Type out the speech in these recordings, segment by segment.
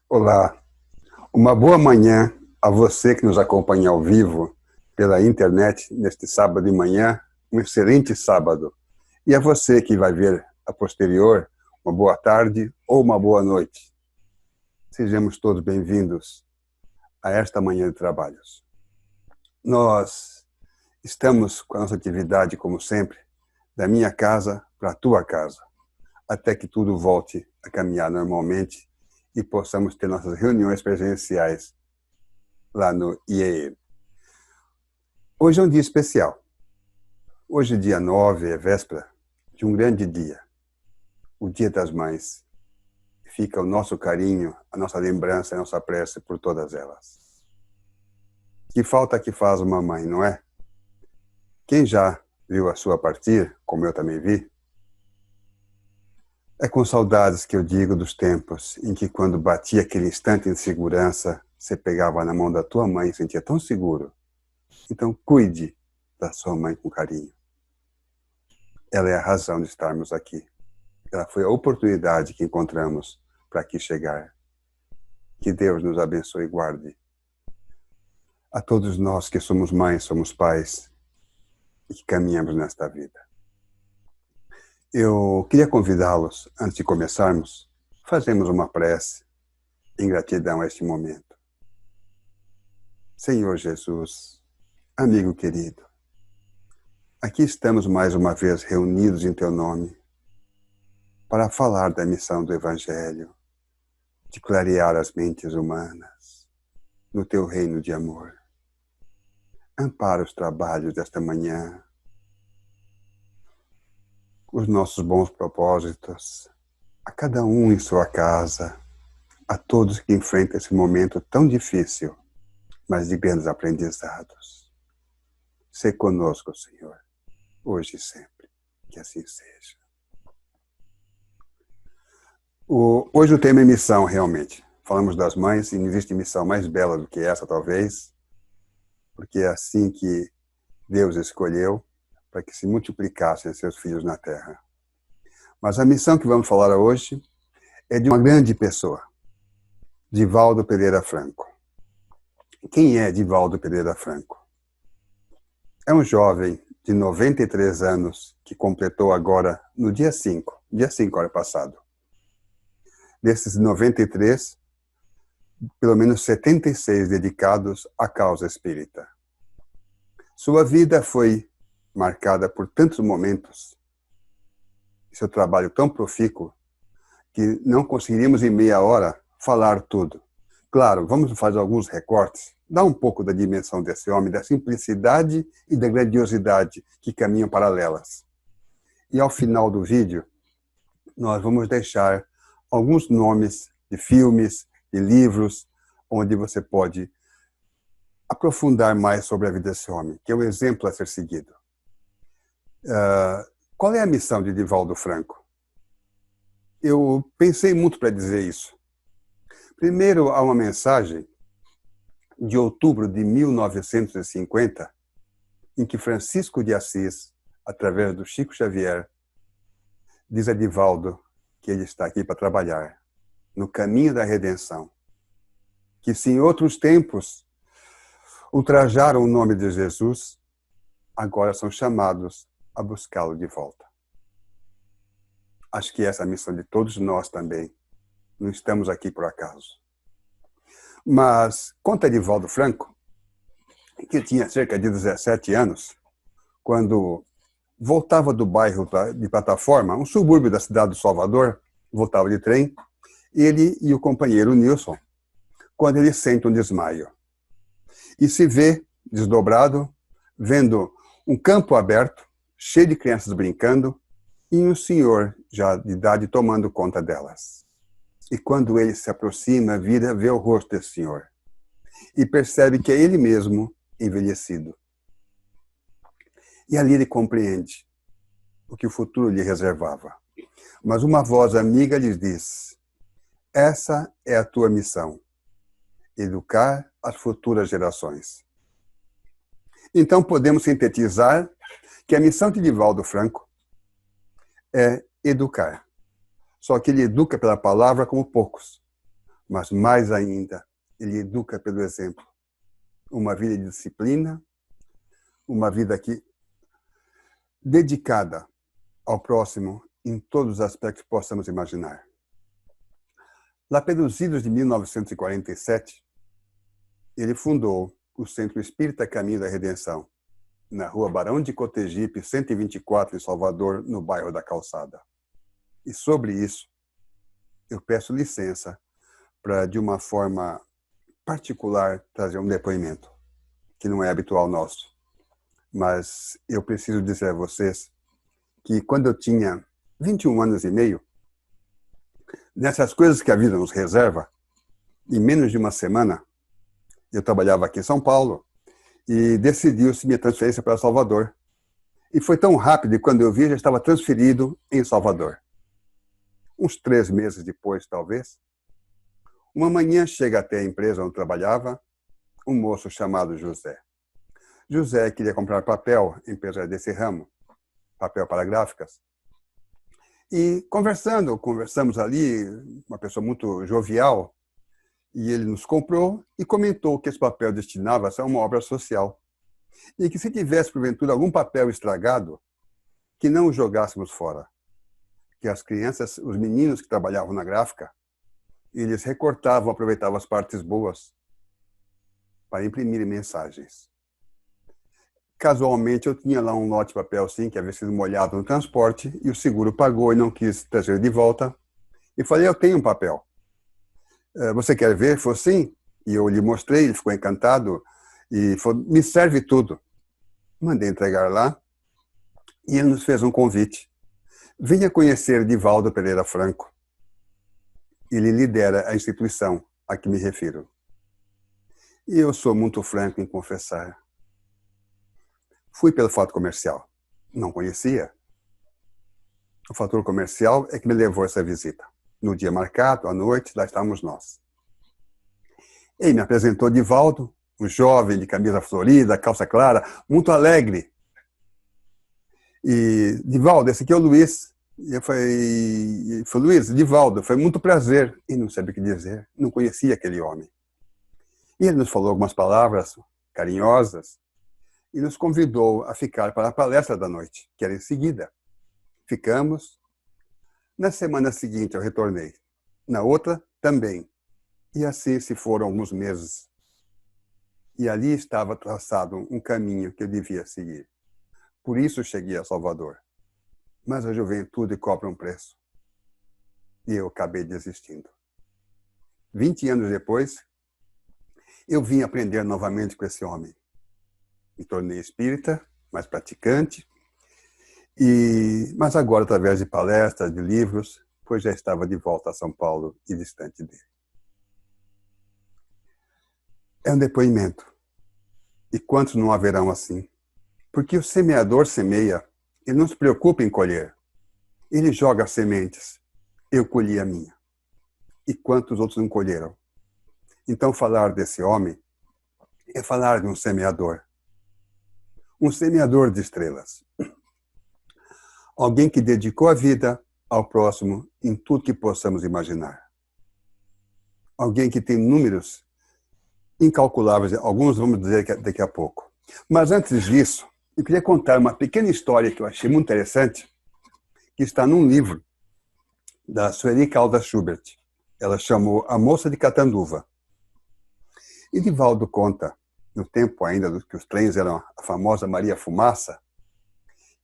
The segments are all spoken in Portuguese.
Olá, uma boa manhã a você que nos acompanha ao vivo pela internet neste sábado de manhã, um excelente sábado. E a você que vai ver a posterior, uma boa tarde ou uma boa noite. Sejamos todos bem-vindos a esta manhã de trabalhos. Nós estamos com a nossa atividade, como sempre, da minha casa para a tua casa, até que tudo volte a caminhar normalmente e possamos ter nossas reuniões presenciais lá no IEE. Hoje é um dia especial. Hoje, dia 9, é véspera de um grande dia, o Dia das Mães. Fica o nosso carinho, a nossa lembrança, a nossa prece por todas elas. Que falta que faz uma mãe, não é? Quem já viu a sua partir, como eu também vi, é com saudades que eu digo dos tempos em que, quando batia aquele instante de segurança, você pegava na mão da tua mãe e sentia tão seguro. Então, cuide da sua mãe com carinho. Ela é a razão de estarmos aqui. Ela foi a oportunidade que encontramos para aqui chegar. Que Deus nos abençoe e guarde. A todos nós que somos mães, somos pais e que caminhamos nesta vida. Eu queria convidá-los, antes de começarmos, fazemos uma prece em gratidão a este momento. Senhor Jesus, amigo querido, aqui estamos mais uma vez reunidos em Teu nome para falar da missão do Evangelho, de clarear as mentes humanas no Teu reino de amor. Ampara os trabalhos desta manhã, os nossos bons propósitos, a cada um em sua casa, a todos que enfrentam esse momento tão difícil, mas de grandes aprendizados. Sê conosco, Senhor, hoje e sempre, que assim seja. Hoje o tema é missão, realmente. Falamos das mães, e não existe missão mais bela do que essa, talvez, porque é assim que Deus escolheu para que se multiplicassem seus filhos na terra. Mas a missão que vamos falar hoje é de uma grande pessoa, Divaldo Pereira Franco. Quem é Divaldo Pereira Franco? É um jovem de 93 anos que completou agora no dia 5, hora passado. Desses 93, pelo menos 76 dedicados à causa espírita. Sua vida foi marcada por tantos momentos, seu trabalho tão profícuo, que não conseguiríamos em meia hora falar tudo. Claro, vamos fazer alguns recortes, dar um pouco da dimensão desse homem, da simplicidade e da grandiosidade que caminham paralelas. E ao final do vídeo, nós vamos deixar alguns nomes de filmes, de livros, onde você pode aprofundar mais sobre a vida desse homem, que é um exemplo a ser seguido. Qual é a missão de Divaldo Franco? Eu pensei muito para dizer isso. Primeiro, há uma mensagem de outubro de 1950, em que Francisco de Assis, através do Chico Xavier, diz a Divaldo que ele está aqui para trabalhar no caminho da redenção. Que se em outros tempos ultrajaram o nome de Jesus, agora são chamados a buscá-lo de volta. Acho que essa é a missão de todos nós também. Não estamos aqui por acaso. Mas conta Divaldo Franco que tinha cerca de 17 anos, quando voltava do bairro de Plataforma, um subúrbio da cidade do Salvador, voltava de trem, ele e o companheiro Nilson, quando ele sente um desmaio. E se vê desdobrado, vendo um campo aberto, cheio de crianças brincando, e um senhor já de idade tomando conta delas. E quando ele se aproxima, vê o rosto desse senhor. E percebe que é ele mesmo envelhecido. E ali ele compreende o que o futuro lhe reservava. Mas uma voz amiga lhe diz: essa é a tua missão, educar as futuras gerações. Então podemos sintetizar que a missão de Divaldo Franco é educar. Só que ele educa pela palavra como poucos. mas mais ainda, ele educa pelo exemplo. Uma vida de disciplina, uma vida dedicada ao próximo em todos os aspectos que possamos imaginar. Lá pelos idos de 1947, ele fundou o Centro Espírita Caminho da Redenção, na rua Barão de Cotegipe, 124, em Salvador, no bairro da Calçada. E sobre isso, eu peço licença para, de uma forma particular, trazer um depoimento, que não é habitual nosso. Mas eu preciso dizer a vocês que quando eu tinha 21 anos e meio, nessas coisas que a vida nos reserva, em menos de uma semana, eu trabalhava aqui em São Paulo e decidiu-se minha transferência para Salvador. E foi tão rápido que quando eu vi, já estava transferido em Salvador. Uns 3 meses depois, talvez, uma manhã chega até a empresa onde trabalhava um moço chamado José. José queria comprar papel, empresa desse ramo, papel para gráficas. E conversamos ali, uma pessoa muito jovial, e ele nos comprou e comentou que esse papel destinava-se a uma obra social. E que se tivesse, porventura, algum papel estragado, que não o jogássemos fora. Que as crianças, os meninos que trabalhavam na gráfica, eles recortavam, aproveitavam as partes boas para imprimir mensagens. Casualmente, eu tinha lá um lote de papel, sim, que havia sido molhado no transporte, e o seguro pagou e não quis trazer de volta. E falei, eu tenho um papel. Você quer ver? Falei, sim. E eu lhe mostrei, ele ficou encantado, e falou, me serve tudo. Mandei entregar lá, e ele nos fez um convite. Venha conhecer Divaldo Pereira Franco. Ele lidera a instituição a que me refiro. E eu sou muito franco em confessar. Fui pelo fato comercial. Não conhecia. O fator comercial é que me levou a essa visita. No dia marcado, à noite, lá estávamos nós. Ele me apresentou Divaldo, um jovem de camisa florida, calça clara, muito alegre. E, Divaldo, esse aqui é o Luiz. E eu falei, Luiz, Divaldo, foi muito prazer. E não sabia o que dizer, não conhecia aquele homem. E ele nos falou algumas palavras carinhosas e nos convidou a ficar para a palestra da noite, que era em seguida. Ficamos. Na semana seguinte eu retornei. Na outra, também. E assim se foram alguns meses. E ali estava traçado um caminho que eu devia seguir. Por isso cheguei a Salvador. Mas a juventude cobra um preço. E eu acabei desistindo. 20 anos depois, eu vim aprender novamente com esse homem. Me tornei espírita, mais praticante, mas agora através de palestras, de livros, pois já estava de volta a São Paulo e distante dele. É um depoimento. E quantos não haverão assim? Porque o semeador semeia, ele não se preocupa em colher. Ele joga as sementes. Eu colhi a minha. E quantos outros não colheram? Então falar desse homem é falar de um semeador. Um semeador de estrelas. Alguém que dedicou a vida ao próximo em tudo que possamos imaginar. Alguém que tem números incalculáveis, alguns vamos dizer daqui a pouco. Mas antes disso, eu queria contar uma pequena história que eu achei muito interessante, que está num livro da Sueli Caldas Schubert. Ela chamou A Moça de Catanduva. E Divaldo conta, no tempo ainda que os trens eram a famosa Maria Fumaça,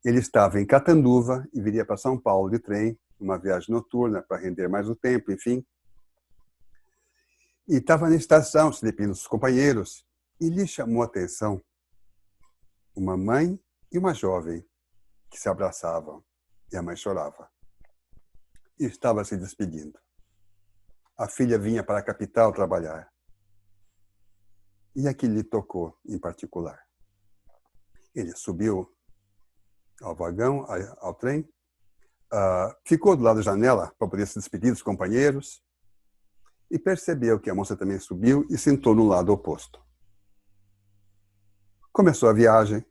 ele estava em Catanduva e viria para São Paulo de trem, uma viagem noturna para render mais o tempo, enfim. E estava na estação, se despedindo dos companheiros, e lhe chamou a atenção uma mãe e uma jovem que se abraçavam, e a mãe chorava. E estava se despedindo. A filha vinha para a capital trabalhar. E aquilo lhe tocou em particular. Ele subiu ao vagão, ao trem, ficou do lado da janela para poder se despedir dos companheiros e percebeu que a moça também subiu e sentou no lado oposto. Começou a viagem.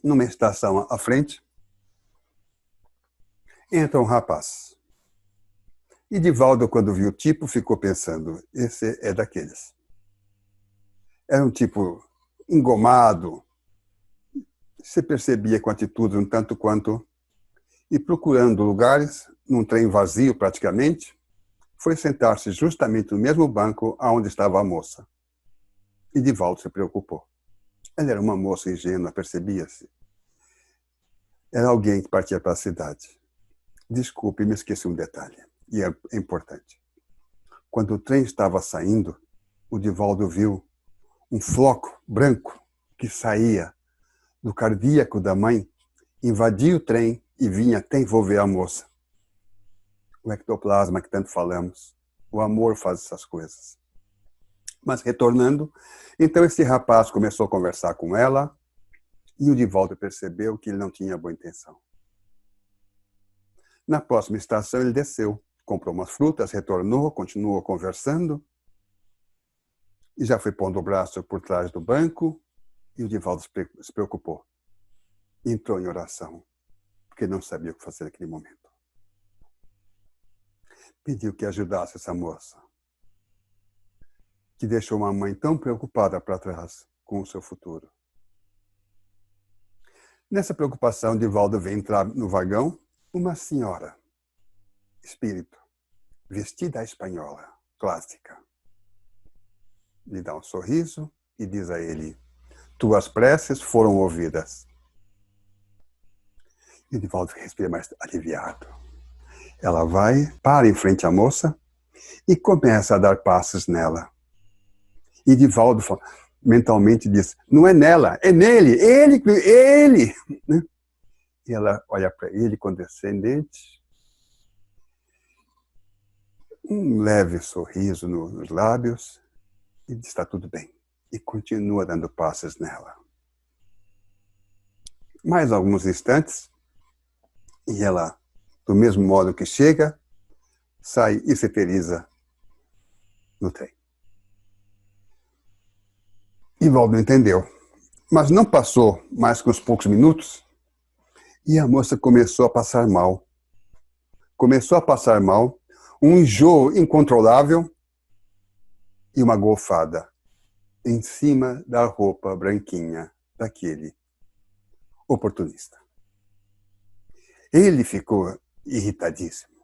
Numa estação à frente, entra um rapaz. E Divaldo, quando viu o tipo, ficou pensando, esse é daqueles. Era um tipo engomado, se percebia com atitudes um tanto quanto, e procurando lugares, num trem vazio praticamente, foi sentar-se justamente no mesmo banco onde estava a moça. E Divaldo se preocupou. Ela era uma moça ingênua, percebia-se. Era alguém que partia para a cidade. Desculpe, me esqueci um detalhe, e é importante. Quando o trem estava saindo, o Divaldo viu um floco branco que saía do cardíaco da mãe, invadia o trem e vinha até envolver a moça. O ectoplasma que tanto falamos, o amor faz essas coisas. Mas retornando, então esse rapaz começou a conversar com ela e o Divaldo percebeu que ele não tinha boa intenção. Na próxima estação ele desceu, comprou umas frutas, retornou, continuou conversando e já foi pondo o braço por trás do banco e o Divaldo se preocupou. Entrou em oração, porque não sabia o que fazer naquele momento. Pediu que ajudasse essa moça, que deixou uma mãe tão preocupada para trás com o seu futuro. Nessa preocupação, Divaldo vê entrar no vagão uma senhora, espírito, vestida à espanhola, clássica. Lhe dá um sorriso e diz a ele, tuas preces foram ouvidas. E o Divaldo respira mais aliviado. Ela vai, para em frente à moça e começa a dar passos nela. E Divaldo mentalmente diz, não é nela, é nele, ele. E ela olha para ele condescendente, um leve sorriso nos lábios e diz, está tudo bem. E continua dando passos nela. Mais alguns instantes e ela, do mesmo modo que chega, sai e se eteriza no trem. Divaldo entendeu, mas não passou mais que uns poucos minutos e a moça começou a passar mal. Começou a passar mal, um enjoo incontrolável e uma golfada em cima da roupa branquinha daquele oportunista. Ele ficou irritadíssimo.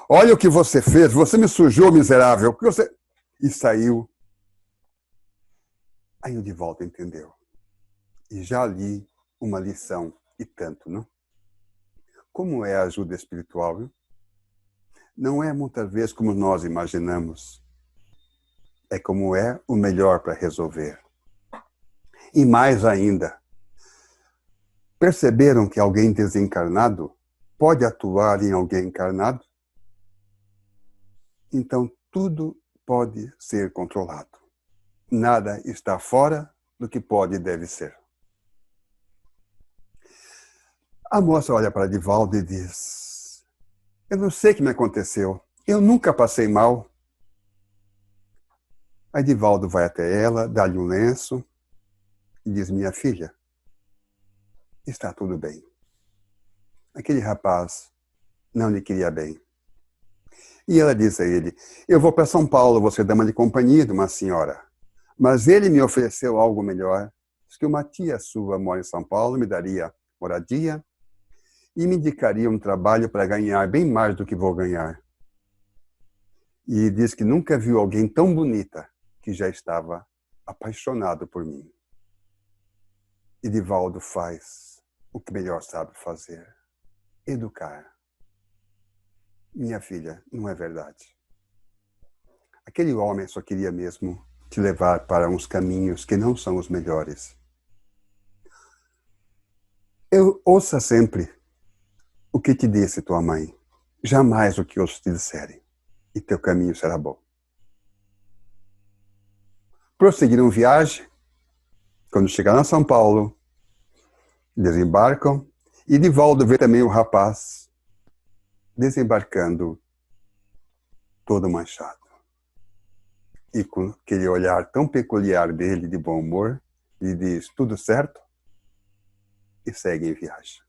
Olha o que você fez, você me sujou, miserável. E saiu. Aí o Divaldo entendeu. E já li uma lição, e tanto, não? Como é a ajuda espiritual? Viu? Não é muitas vezes como nós imaginamos. É como é o melhor para resolver. E mais ainda, perceberam que alguém desencarnado pode atuar em alguém encarnado? Então, tudo pode ser controlado. Nada está fora do que pode e deve ser. A moça olha para Divaldo e diz, eu não sei o que me aconteceu, eu nunca passei mal. Aí Divaldo vai até ela, dá-lhe um lenço e diz, minha filha, está tudo bem. Aquele rapaz não lhe queria bem. E ela diz a ele, eu vou para São Paulo, você é dama de companhia de uma senhora. Mas ele me ofereceu algo melhor. Diz que uma tia sua mora em São Paulo, me daria moradia e me indicaria um trabalho para ganhar bem mais do que vou ganhar. E diz que nunca viu alguém tão bonita que já estava apaixonado por mim. E Divaldo faz o que melhor sabe fazer, educar. Minha filha, não é verdade. Aquele homem só queria mesmo te levar para uns caminhos que não são os melhores. Eu ouça sempre o que te disse tua mãe, jamais o que outros te disserem, e teu caminho será bom. Prosseguiram viagem, quando chegaram a São Paulo, desembarcam, e Divaldo vê também o rapaz desembarcando todo manchado. E com aquele olhar tão peculiar dele, de bom humor, lhe diz, tudo certo? E segue em viagem.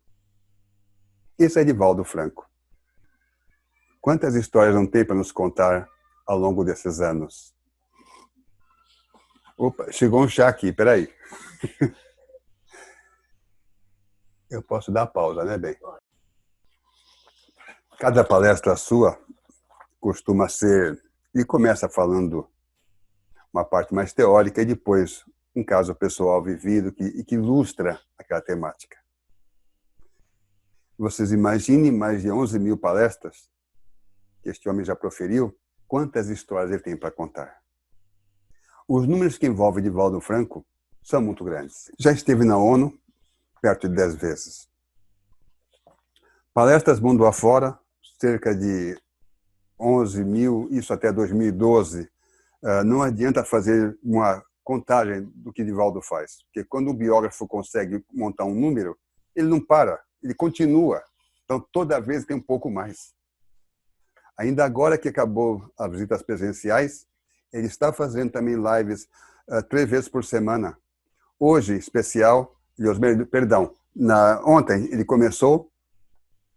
Esse é Divaldo Franco. Quantas histórias não tem para nos contar ao longo desses anos? Opa, chegou um chá aqui, peraí. Eu posso dar pausa, né, bem? Cada palestra sua costuma ser, e começa falando uma parte mais teórica e depois um caso pessoal vivido que ilustra aquela temática. Vocês imaginem mais de 11 mil palestras que este homem já proferiu, quantas histórias ele tem para contar. Os números que envolvem Divaldo Franco são muito grandes. Já esteve na ONU perto de 10 vezes. Palestras mundo afora, cerca de 11 mil, isso até 2012. Não adianta fazer uma contagem do que Divaldo faz, porque quando o biógrafo consegue montar um número, ele não para, ele continua. Então, toda vez tem um pouco mais. Ainda agora que acabou as visitas presenciais, ele está fazendo também lives 3 vezes por semana. Hoje, especial, ontem ele começou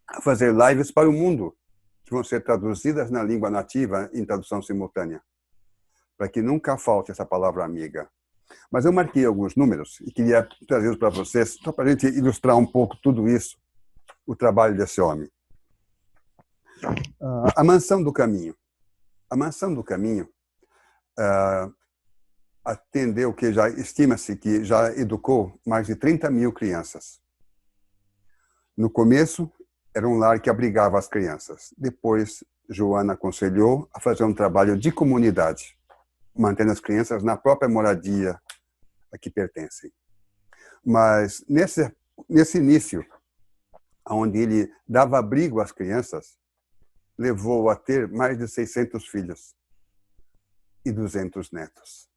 a fazer lives para o mundo, que vão ser traduzidas na língua nativa em tradução simultânea, para que nunca falte essa palavra amiga. Mas eu marquei alguns números e queria trazê-los para vocês, só para a gente ilustrar um pouco tudo isso, o trabalho desse homem. A Mansão do Caminho. A Mansão do Caminho atendeu, que já estima-se que já educou mais de 30 mil crianças. No começo, era um lar que abrigava as crianças. Depois, Joana aconselhou a fazer um trabalho de comunidade, mantendo as crianças na própria moradia a que pertencem. Mas, nesse início, onde ele dava abrigo às crianças, levou a ter mais de 600 filhos e 200 netos.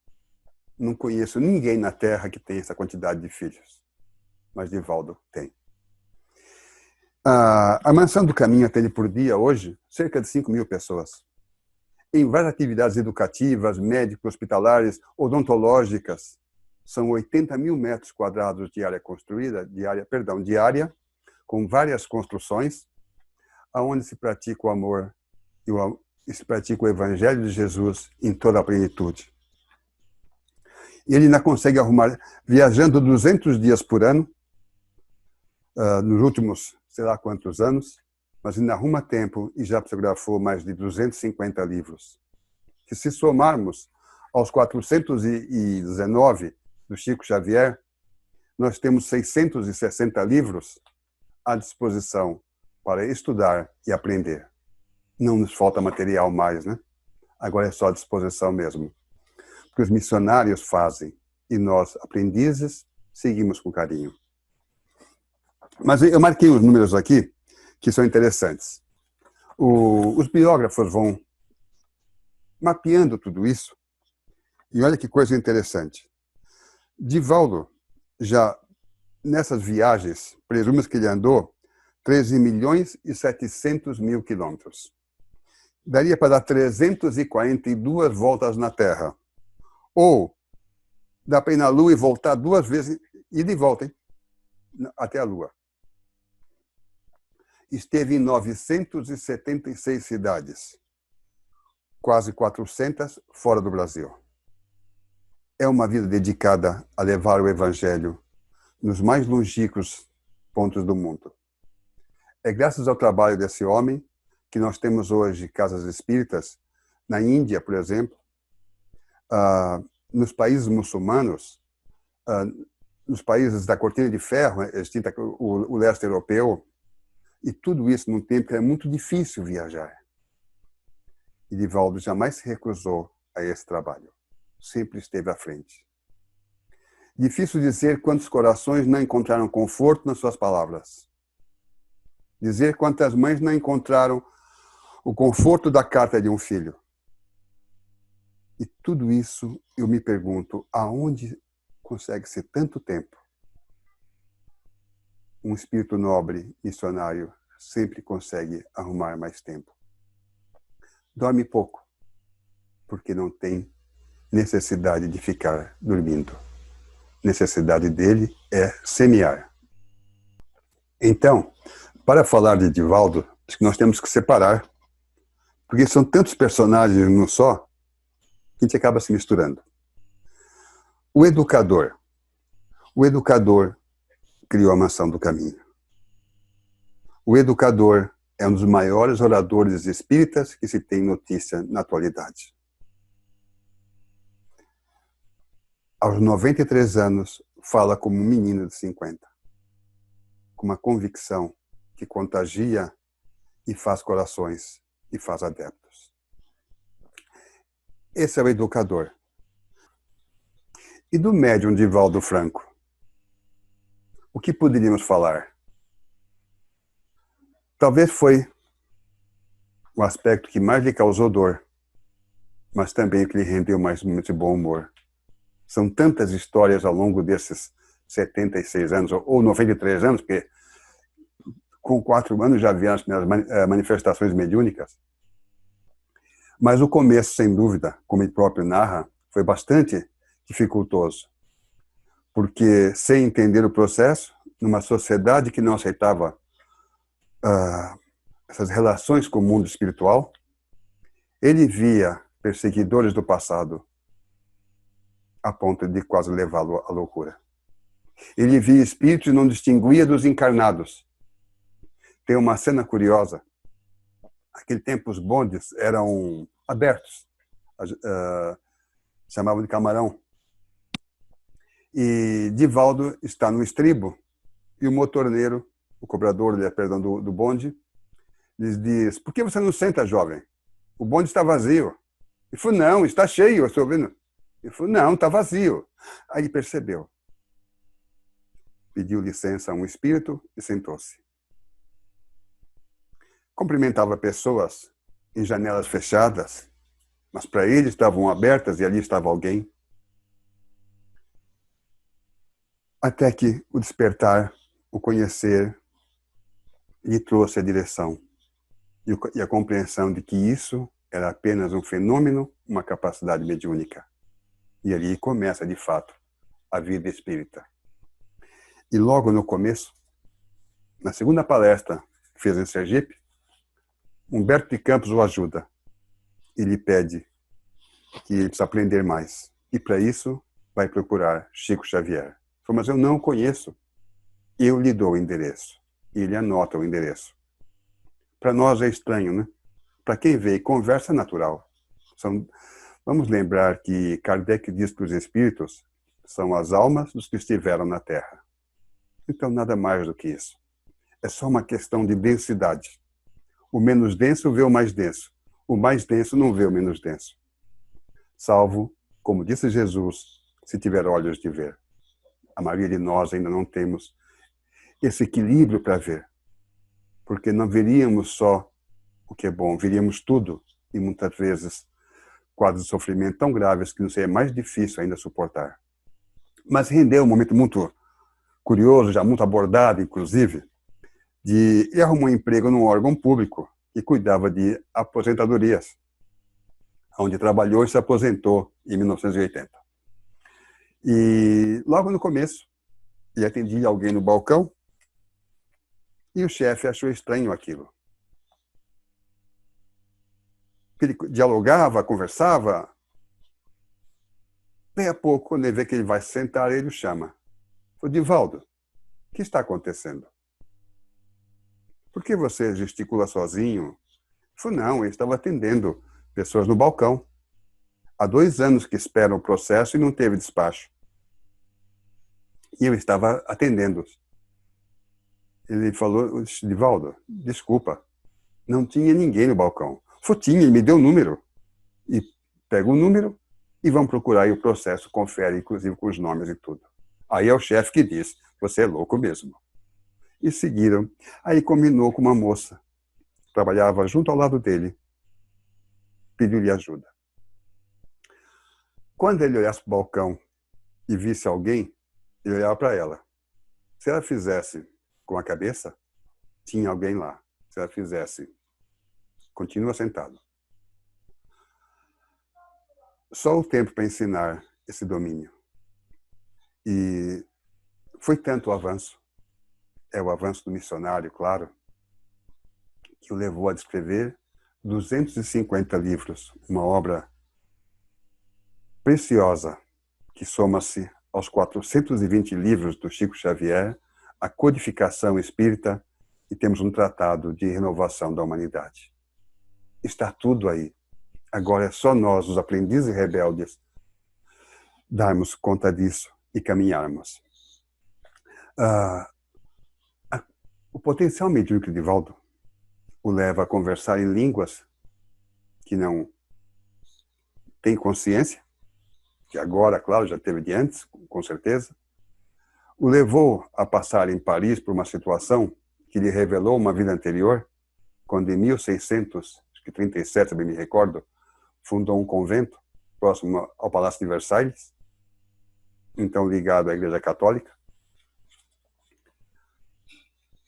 Não conheço ninguém na Terra que tenha essa quantidade de filhos, mas Divaldo tem. A Mansão do Caminho atende por dia, hoje, cerca de 5 mil pessoas. Em várias atividades educativas, médico-hospitalares, odontológicas, são 80 mil metros quadrados de área construída, diária, com várias construções, onde se pratica o amor e se pratica o Evangelho de Jesus em toda a plenitude. E ele ainda consegue arrumar, viajando 200 dias por ano, nos últimos, sei lá quantos anos, mas ainda arruma tempo e já psicografou mais de 250 livros. Que se somarmos aos 419 do Chico Xavier, nós temos 660 livros à disposição para estudar e aprender. Não nos falta material mais, né? Agora é só à disposição mesmo. Porque os missionários fazem e nós, aprendizes, seguimos com carinho. Mas eu marquei os números aqui, que são interessantes. Os biógrafos vão mapeando tudo isso, e olha que coisa interessante. Divaldo, já nessas viagens, presume que ele andou 13 milhões e 700 mil quilômetros. Daria para dar 342 voltas na Terra. Ou dá para ir na Lua e voltar 2 vezes, e de volta, hein? Até a Lua. Esteve em 976 cidades, quase 400 fora do Brasil. É uma vida dedicada a levar o Evangelho nos mais longínquos pontos do mundo. É graças ao trabalho desse homem que nós temos hoje casas espíritas na Índia, por exemplo, nos países muçulmanos, nos países da Cortina de Ferro, extinta o leste europeu, e tudo isso num tempo que é muito difícil viajar. E Divaldo jamais se recusou a esse trabalho. Sempre esteve à frente. Difícil dizer quantos corações não encontraram conforto nas suas palavras. Dizer quantas mães não encontraram o conforto da carta de um filho. E tudo isso eu me pergunto, aonde consegue ser tanto tempo? Um espírito nobre, missionário, sempre consegue arrumar mais tempo. Dorme pouco, porque não tem necessidade de ficar dormindo. Necessidade dele é semear. Então, para falar de Divaldo, acho que nós temos que separar Porque são tantos personagens num só, que a gente acaba se misturando. O educador. O educador criou a maçã do caminho. O educador é um dos maiores oradores espíritas que se tem notícia na atualidade. Aos 93 anos, fala como um menino de 50, com uma convicção que contagia e faz corações e faz adeptos. Esse é o educador. E do médium Divaldo Franco? O que poderíamos falar? Talvez foi o aspecto que mais lhe causou dor, mas também o que lhe rendeu mais momentos de bom humor. São tantas histórias ao longo desses 76 anos, ou 93 anos, porque com 4 anos já havia as primeiras manifestações mediúnicas. Mas o começo, sem dúvida, como ele próprio narra, foi bastante dificultoso. Porque, sem entender o processo, numa sociedade que não aceitava essas relações com o mundo espiritual, ele via perseguidores do passado a ponto de quase levá-lo à loucura. Ele via espíritos e não distinguia dos encarnados. Tem uma cena curiosa. Naquele tempo os bondes eram abertos, chamavam de camarão. E Divaldo está no estribo e o motorneiro, o cobrador, perdão, do bonde, lhes diz: por que você não senta, jovem? O bonde está vazio. Ele falou: não, está cheio, eu estou ouvindo. Ele falou: não, está vazio. Aí ele percebeu. Pediu licença a um espírito e sentou-se. Cumprimentava pessoas em janelas fechadas, mas para ele estavam abertas e ali estava alguém. Até que o despertar, o conhecer, lhe trouxe a direção e a compreensão de que isso era apenas um fenômeno, uma capacidade mediúnica. E ali começa, de fato, a vida espírita. E logo no começo, na segunda palestra que fez em Sergipe, Humberto de Campos o ajuda e lhe pede que ele precisa aprender mais. E para isso vai procurar Chico Xavier. Ele falou: mas eu não o conheço. Eu lhe dou o endereço. E ele anota o endereço. Para nós é estranho, né? Para quem vê e conversa, é natural. Vamos lembrar que Kardec diz que os espíritos são as almas dos que estiveram na Terra. Então, nada mais do que isso. É só uma questão de densidade. O menos denso vê o mais denso. O mais denso não vê o menos denso. Salvo, como disse Jesus, se tiver olhos de ver. A maioria de nós ainda não temos esse equilíbrio para ver. Porque não veríamos só o que é bom, veríamos tudo. E muitas vezes quadros de sofrimento tão graves que não seria mais difícil ainda suportar. Mas rendeu um momento muito curioso, já muito abordado, inclusive, de ele arrumou um emprego num órgão público que cuidava de aposentadorias, onde trabalhou e se aposentou em 1980. E logo no começo, ele atendia alguém no balcão e o chefe achou estranho aquilo. Ele dialogava, conversava. Daí a pouco, quando ele vê que ele vai sentar, ele o chama. Falou: Divaldo, o que está acontecendo? Por que você gesticula sozinho? Ele falou: não, eu estava atendendo pessoas no balcão. Há 2 anos que esperam o processo e não teve despacho. E eu estava atendendo-os. Ele falou: Divaldo, desculpa, não tinha ninguém no balcão. Falou: tinha, ele me deu o número. E pega o número e vão procurar aí o processo, confere, inclusive, com os nomes e tudo. Aí é o chefe que diz: você é louco mesmo. E seguiram. Aí combinou com uma moça, trabalhava junto ao lado dele, pediu-lhe ajuda. Quando ele olhasse para o balcão e visse alguém, ele olhava para ela. Se ela fizesse com a cabeça, tinha alguém lá. Se ela fizesse, continua sentado. Só o tempo para ensinar esse domínio. E foi tanto o avanço, é o avanço do missionário, claro, que o levou a descrever 250 livros, uma obra preciosa que soma-se aos 420 livros do Chico Xavier, a codificação espírita, e temos um tratado de renovação da humanidade. Está tudo aí. Agora é só nós, os aprendizes rebeldes, darmos conta disso e caminharmos. O potencial medíocre de Divaldo o leva a conversar em línguas que não tem consciência, que agora, claro, já teve de antes, com certeza. O levou a passar em Paris por uma situação que lhe revelou uma vida anterior, quando em 1637, bem me recordo, fundou um convento próximo ao Palácio de Versalhes, então ligado à Igreja Católica.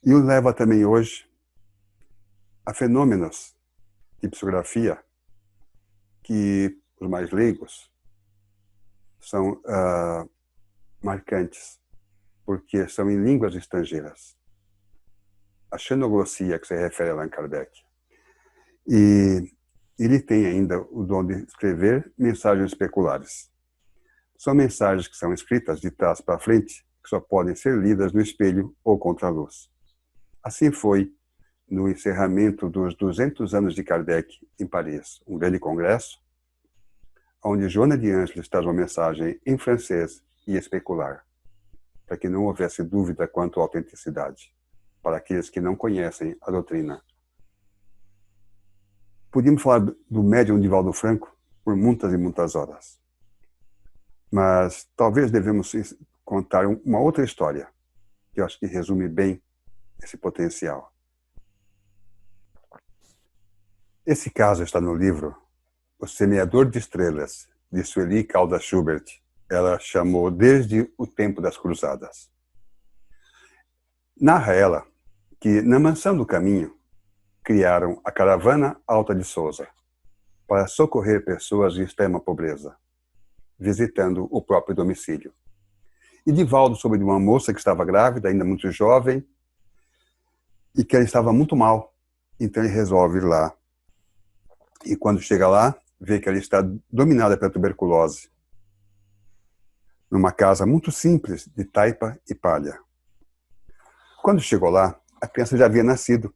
E o leva também hoje a fenômenos de psicografia que, os mais leigos, são marcantes, porque são em línguas estrangeiras. A xenoglossia, que se refere a Allan Kardec. E ele tem ainda o dom de escrever mensagens especulares. São mensagens que são escritas de trás para frente, que só podem ser lidas no espelho ou contra a luz. Assim foi no encerramento dos 200 anos de Kardec em Paris, um grande congresso, onde Joana de Ângeles traz uma mensagem em francês e especular, para que não houvesse dúvida quanto à autenticidade, para aqueles que não conhecem a doutrina. Podíamos falar do médium Divaldo Franco por muitas e muitas horas, mas talvez devemos contar uma outra história, que eu acho que resume bem esse potencial. Esse caso está no livro O Semeador de Estrelas, de Sueli Caldas Schubert. Ela chamou desde o tempo das cruzadas. Narra ela que, na Mansão do Caminho, criaram a Caravana Alta de Souza para socorrer pessoas em extrema pobreza, visitando o próprio domicílio. E Divaldo soube de uma moça que estava grávida, ainda muito jovem, e que ela estava muito mal. Então ele resolve ir lá. E quando chega lá, vê que ela está dominada pela tuberculose, numa casa muito simples, de taipa e palha. Quando chegou lá, a criança já havia nascido.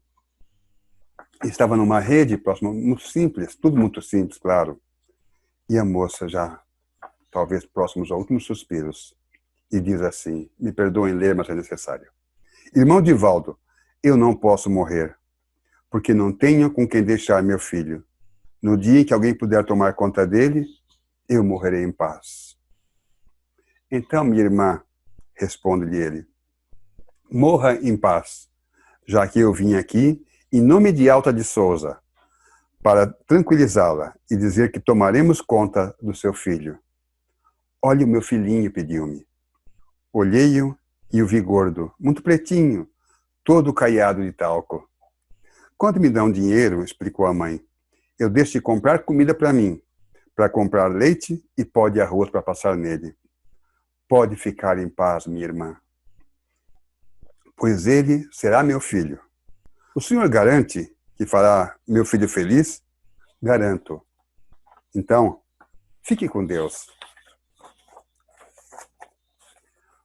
Estava numa rede próxima, muito simples, tudo muito simples, claro. E a moça já, talvez próximos aos últimos suspiros, e diz assim, me perdoem ler, mas é necessário. Irmão Divaldo, eu não posso morrer, porque não tenho com quem deixar meu filho. No dia em que alguém puder tomar conta dele, eu morrerei em paz. Então, minha irmã, responde-lhe ele, morra em paz, já que eu vim aqui em nome de Alta de Souza, para tranquilizá-la e dizer que tomaremos conta do seu filho. Olhe o meu filhinho, pediu-me. Olhei-o e o vi gordo, muito pretinho, todo caiado de talco. Quando me dão dinheiro, explicou a mãe, eu deixo de comprar comida para mim, para comprar leite e pó de arroz para passar nele. Pode ficar em paz, minha irmã, pois ele será meu filho. O senhor garante que fará meu filho feliz? Garanto. Então, fique com Deus.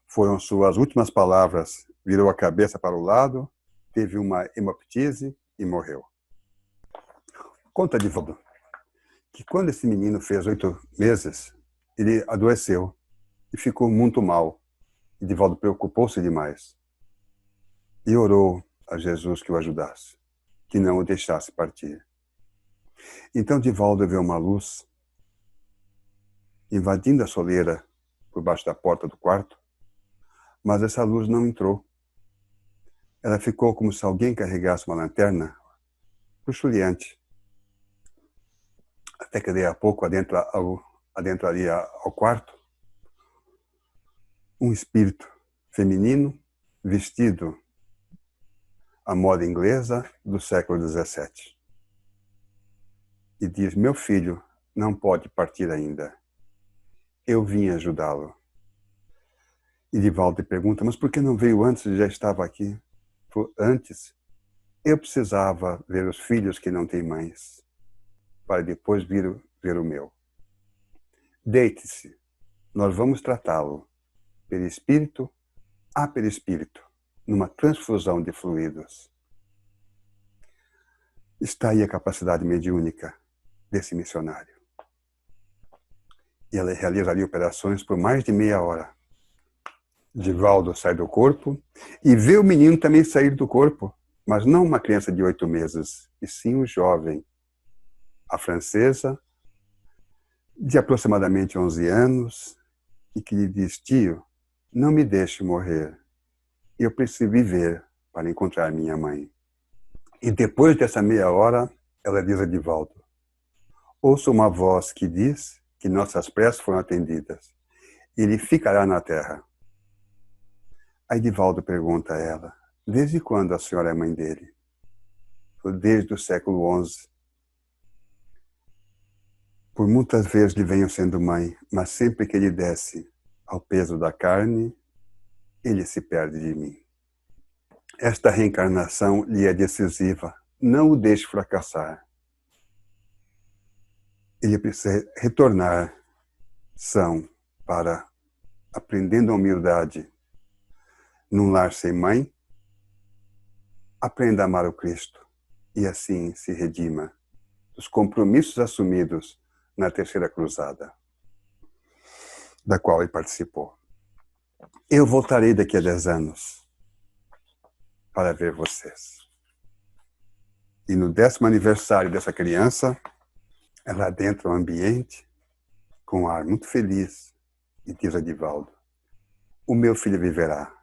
Foram suas últimas palavras. Virou a cabeça para o lado, teve uma hemoptise e morreu. Conta Divaldo que quando esse menino fez 8 meses, ele adoeceu e ficou muito mal. E Divaldo preocupou-se demais. E orou a Jesus que o ajudasse, que não o deixasse partir. Então Divaldo viu uma luz invadindo a soleira por baixo da porta do quarto, mas essa luz não entrou. Ela ficou como se alguém carregasse uma lanterna luxuriante. Até que daí a pouco adentraria ao quarto um espírito feminino vestido à moda inglesa do século XVII. E diz, meu filho não pode partir ainda. Eu vim ajudá-lo. E Divaldo pergunta, mas por que não veio antes? Já estava aqui. Antes, eu precisava ver os filhos que não têm mães. para depois ver o meu. Deite-se, nós vamos tratá-lo, perispírito a perispírito, numa transfusão de fluidos. Está aí a capacidade mediúnica desse missionário. E ela realizaria operações por mais de meia hora. Divaldo sai do corpo e vê o menino também sair do corpo, mas não uma criança de 8 meses, e sim um jovem. A francesa, de aproximadamente 11 anos, e que lhe diz: tio, não me deixe morrer. Eu preciso viver para encontrar minha mãe. E depois dessa meia hora, ela diz a Divaldo: ouço uma voz que diz que nossas preces foram atendidas. Ele ficará na terra. Aí Divaldo pergunta a ela: desde quando a senhora é mãe dele? Desde o século XI. Por muitas vezes lhe venho sendo mãe, mas sempre que ele desce ao peso da carne, ele se perde de mim. Esta reencarnação lhe é decisiva. Não o deixe fracassar. Ele precisa retornar são para, aprendendo a humildade num lar sem mãe, aprenda a amar o Cristo e assim se redima dos compromissos assumidos na Terceira Cruzada, da qual ele participou. Eu voltarei daqui a 10 anos para ver vocês. E no 10º aniversário dessa criança, ela adentra o ambiente com um ar muito feliz e diz a Divaldo: o meu filho viverá.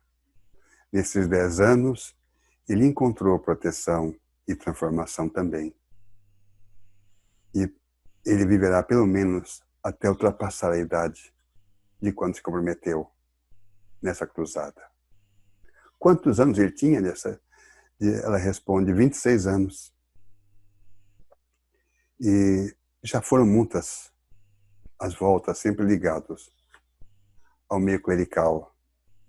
Nesses 10 anos, ele encontrou proteção e transformação também. E ele viverá pelo menos até ultrapassar a idade de quando se comprometeu nessa cruzada. Quantos anos ele tinha nessa? Ela responde: 26 anos. E já foram muitas as voltas, sempre ligados ao meio clerical,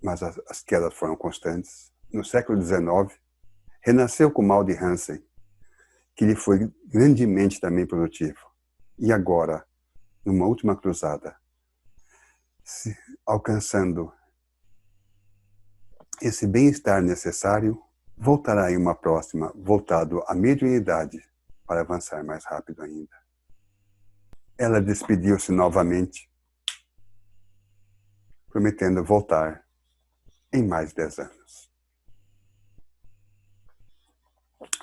mas as quedas foram constantes. No século XIX, renasceu com o mal de Hansen, que lhe foi grandemente também produtivo. E agora, numa última cruzada, alcançando esse bem-estar necessário, voltará em uma próxima, voltado à mediunidade, para avançar mais rápido ainda. Ela despediu-se novamente, prometendo voltar em mais 10 anos.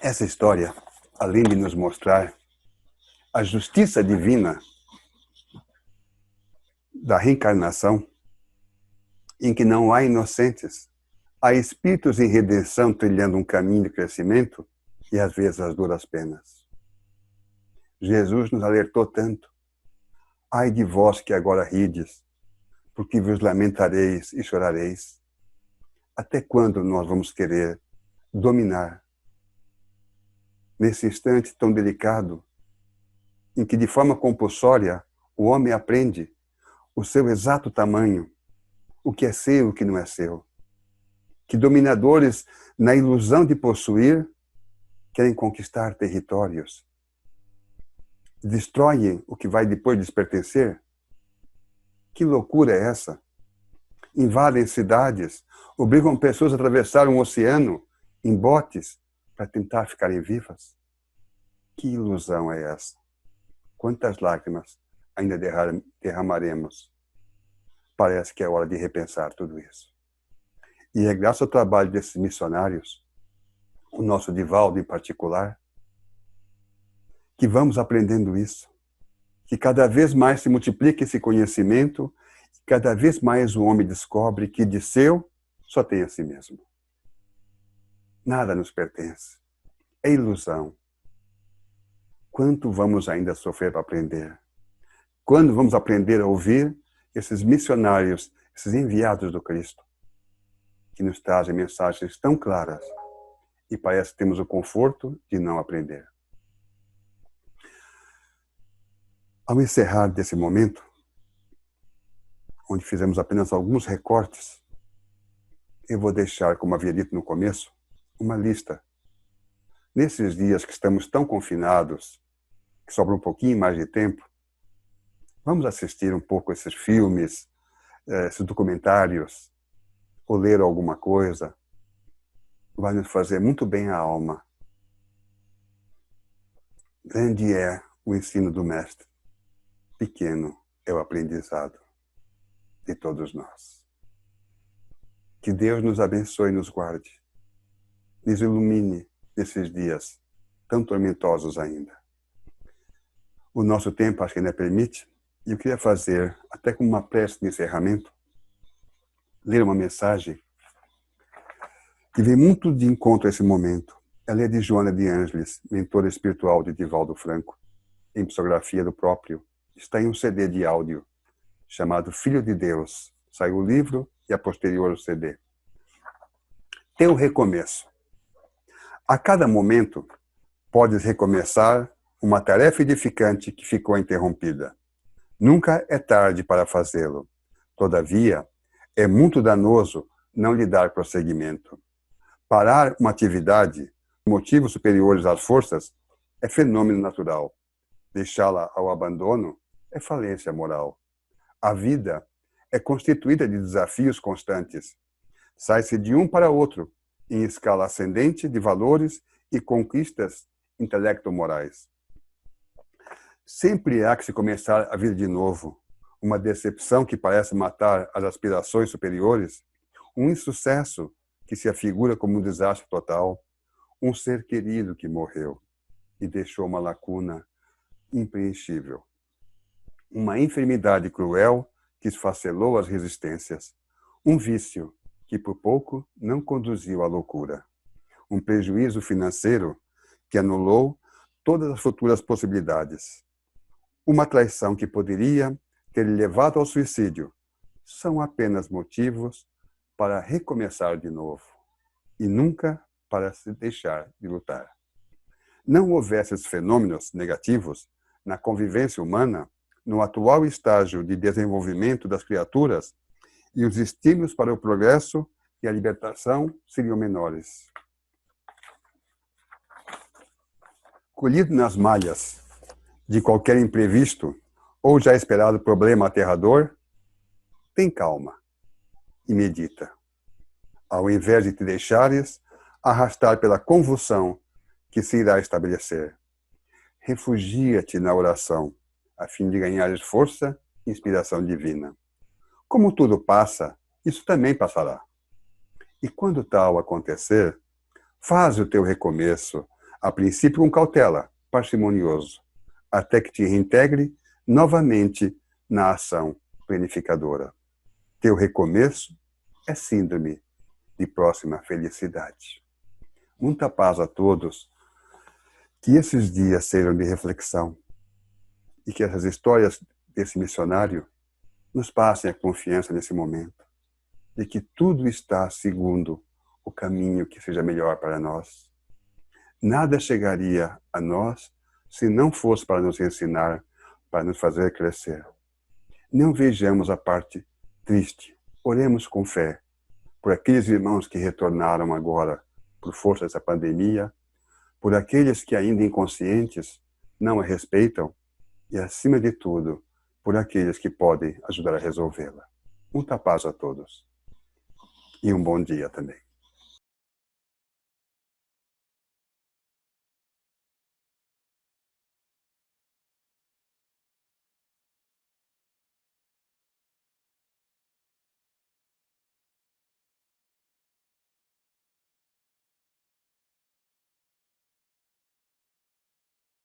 Essa história, além de nos mostrar a justiça divina da reencarnação, em que não há inocentes, há espíritos em redenção trilhando um caminho de crescimento e às vezes as duras penas. Jesus nos alertou tanto: ai de vós que agora rides, porque vos lamentareis e chorareis. Até quando nós vamos querer dominar? Nesse instante tão delicado, em que de forma compulsória o homem aprende o seu exato tamanho, o que é seu e o que não é seu. Que dominadores, na ilusão de possuir, querem conquistar territórios. Destroem o que vai depois lhes pertencer. Que loucura é essa? Invadem cidades, obrigam pessoas a atravessar um oceano em botes para tentar ficarem vivas. Que ilusão é essa? Quantas lágrimas ainda derramaremos? Parece que é hora de repensar tudo isso. E é graças ao trabalho desses missionários, o nosso Divaldo em particular, que vamos aprendendo isso. Que cada vez mais se multiplica esse conhecimento, e cada vez mais o homem descobre que de seu só tem a si mesmo. Nada nos pertence. É ilusão. Quanto vamos ainda sofrer para aprender? Quando vamos aprender a ouvir esses missionários, esses enviados do Cristo, que nos trazem mensagens tão claras e parece que temos o conforto de não aprender? Ao encerrar desse momento, onde fizemos apenas alguns recortes, eu vou deixar, como havia dito no começo, uma lista. Nesses dias que estamos tão confinados, que sobra um pouquinho mais de tempo, vamos assistir um pouco esses filmes, esses documentários, ou ler alguma coisa. Vai nos fazer muito bem à alma. Grande é o ensino do Mestre. Pequeno é o aprendizado de todos nós. Que Deus nos abençoe e nos guarde. Nos ilumine nesses dias tão tormentosos ainda. O nosso tempo acho que ainda permite, e eu queria fazer, até como uma prece de encerramento, ler uma mensagem que vem muito de encontro a esse momento. Ela é de Joana de Ângeles, mentora espiritual de Divaldo Franco, em psicografia do próprio. Está em um CD de áudio, chamado Filho de Deus. Saiu o livro e a posterior o CD. Teu recomeço. A cada momento, podes recomeçar uma tarefa edificante que ficou interrompida. Nunca é tarde para fazê-lo. Todavia, é muito danoso não lhe dar prosseguimento. Parar uma atividade, motivos superiores às forças, é fenômeno natural. Deixá-la ao abandono é falência moral. A vida é constituída de desafios constantes. Sai-se de um para outro, em escala ascendente de valores e conquistas intelecto-morais. Sempre há que se começar a vir de novo. Uma decepção que parece matar as aspirações superiores, um insucesso que se afigura como um desastre total, um ser querido que morreu e deixou uma lacuna impreenchível. Uma enfermidade cruel que esfacelou as resistências, um vício que por pouco não conduziu à loucura, um prejuízo financeiro que anulou todas as futuras possibilidades, uma traição que poderia ter levado ao suicídio, são apenas motivos para recomeçar de novo e nunca para se deixar de lutar. Não houvesse esses fenômenos negativos na convivência humana, no atual estágio de desenvolvimento das criaturas, e os estímulos para o progresso e a libertação seriam menores. Colhido nas malhas de qualquer imprevisto ou já esperado problema aterrador, tem calma e medita. Ao invés de te deixares arrastar pela convulsão que se irá estabelecer, refugia-te na oração, a fim de ganhares força e inspiração divina. Como tudo passa, isso também passará. E quando tal acontecer, faz o teu recomeço, a princípio com cautela, parcimonioso, até que te reintegre novamente na ação planificadora. Teu recomeço é síndrome de próxima felicidade. Muita paz a todos, que esses dias sejam de reflexão e que essas histórias desse missionário nos passem a confiança nesse momento, de que tudo está segundo o caminho que seja melhor para nós. Nada chegaria a nós se não fosse para nos ensinar, para nos fazer crescer. Não vejamos a parte triste, oremos com fé por aqueles irmãos que retornaram agora por força dessa pandemia, por aqueles que ainda inconscientes não a respeitam e, acima de tudo, por aqueles que podem ajudar a resolvê-la. Muita paz a todos. E um bom dia também.